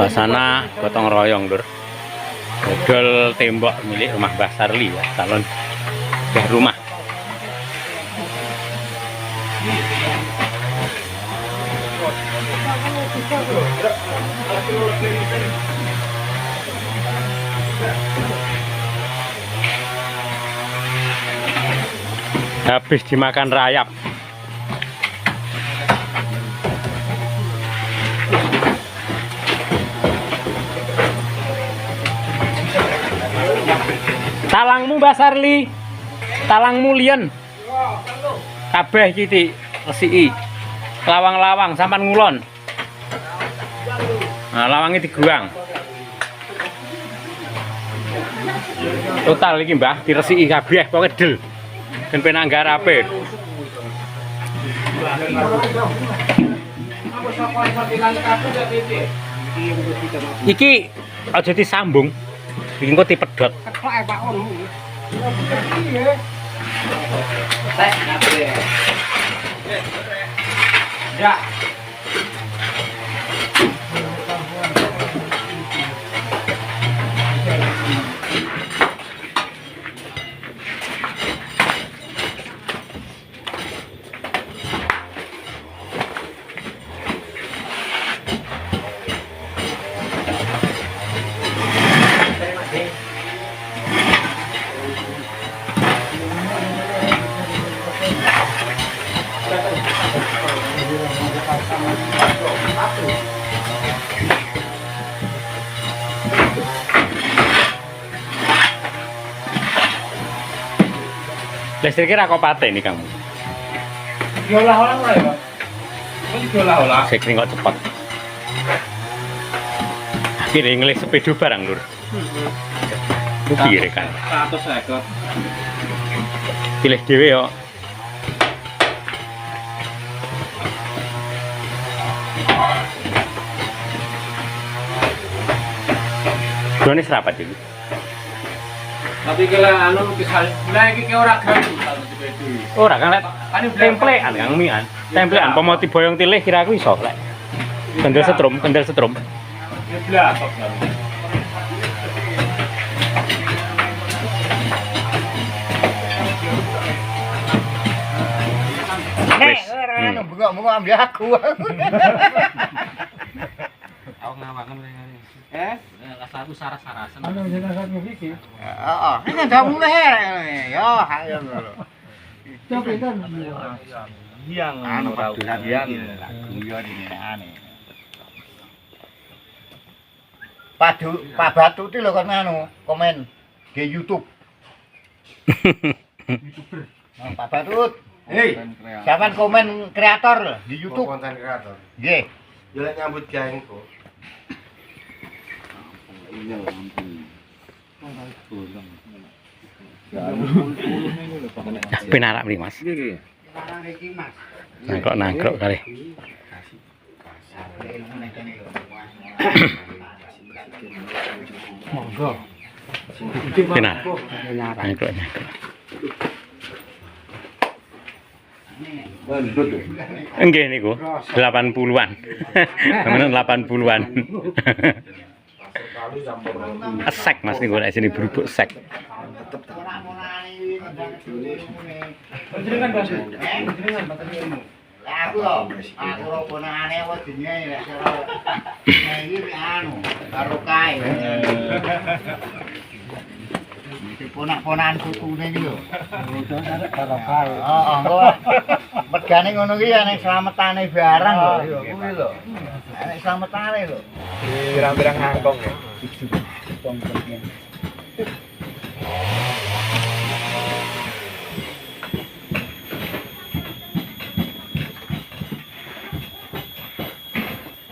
Suasana gotong royong, Lur. Dodol tembok milik rumah Mbah Sarli ya, calon bedah rumah. Habis dimakan rayap. Talangmu Mbak Sarli, talangmu liyen. Kabeh iki resiki. Lawang-lawang sampan ngulon. Nah, lawangnya diguang. Total iki Mbah diresiki kabeh pokoke del. Ben penang garape. Iki aja disambung. Iki engko dipedhot. Ya. Listriknya rakopate nih kamu. Diolah-olah ora ya, Pak? Ini diolah-olah. Sekring kok cepet. Akhirnya ngelis sepeda barang, Lur. Piye kan? 150. Pilih dhewe yo. Drone serapat iki. Tapi kalau anu bisa lagi ke orang gawe Ora kan lek templean Kang mian. Templean pemoti boyong tilih kira aku iso lek. Kendel setrum. Blah kok. Ora anu bengok-bengok ambil aku. Aku ngawaken ngene. Kasarku saras-sarasen. Anu jenazahmu iki. Heeh, ini jamu leher. Yo, ayo lho. Coba kan. Yang Anu ora yang guyon ini aneh. Pak Batu itu lho kan anu komen di YouTube. YouTuber. Nah, Pak Batu. Hei, sampean komen kreator lho di YouTube. Konten kreator. Nggih. Yo lek nyambut gawe engko. Penarak mriki, Mas. Nangkrok kali. Monggo. Penar. Nangkrok. Enggih niku 80-an. Temenan 80-an. Sek Mas niku nek sini berubuk sek. Jenengan Mas. Jenengan bateraimu. Lah aku lho, aku ora ponakane wae jenenge lek ora. Nah iki anu, karo kae. Iki ponak-ponakan kukune iki lho. Udah arek karo kae. Heeh, engko. Megane ngono ki ya nek slametane barang lho. Kuwi lho. Nek slametane lho. Pirang-pirang ngangkong ya.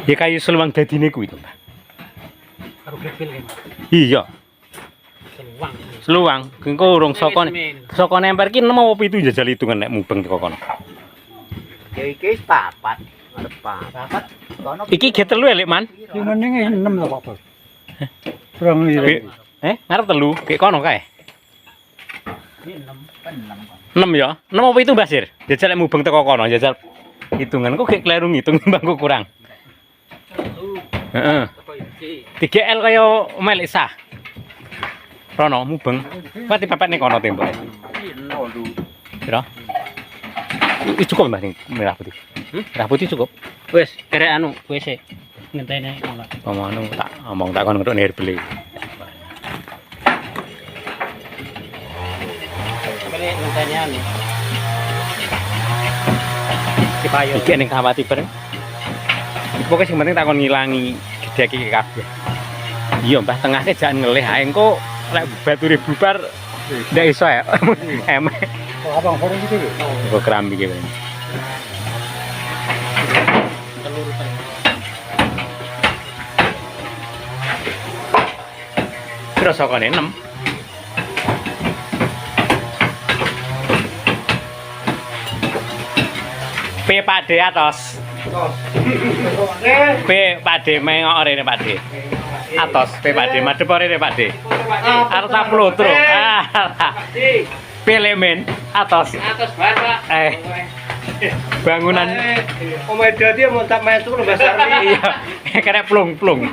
Ya kayu seluang dadine kuwi to, Mbak. Karo grepil kan. Iya, Seluang. seluang. Engko urung saka nemper ki 6 apa 7 jajal hitungan nek mubeng teko kono. Ya iki papat. Arep papat. Kono Iki ge 3 elek, Man. sing mending 6 lho kok, Bos. Kurang iki. Ngarep 3 kek kono kae. 6. 6 ya. 6 apa itu, Mbak Sir? Jajal nek mubeng teko kono, jajal hitungan kok gek kleru ngitung bangku kurang. Heeh. 3L kaya melek sah. Rono mubeng. Pati pepet ning kono tembok. Piro? Itu cukup Mbah ning merah putih. Merah putih cukup. Wis, kerek anu, wis e. Ngenteni ngono. Ngomong tak ngomong tak kon ngetuk nir beli. Beli ngenteni anu. Dipayo. Iki ning kawati bareng. Pokoke sing penting tak kon ngilangi gedhe iki kabeh. Iya, Mbah tengahke jangan ngelih ae engko lek bature bubar ndak iso ya. Emek. Kok abang sore gitu lho. Kok kerambi iki. Telur teng. Terus sokone 6. P Pak D atos. P Pak D mengok rene Pak D. Atos P Pak D madhep rene Pak D. Arep tak plotro. P lemen atos. Atas bar, Pak. Bangunan Omae dadi mau tak metu lho Mas Armi. iya kena plung-plung.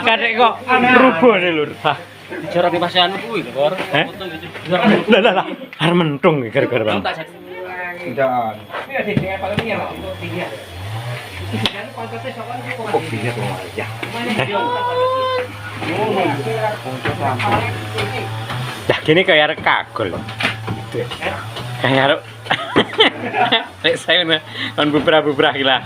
Kadek kok rubuh nih lur. Jorok di pas anu kuwi, Bor. Lah arep mentung gara-gara Bang. Ndaan. Dah gini kayak arek kagol. Kayak arek lek saya kan beberapa gila.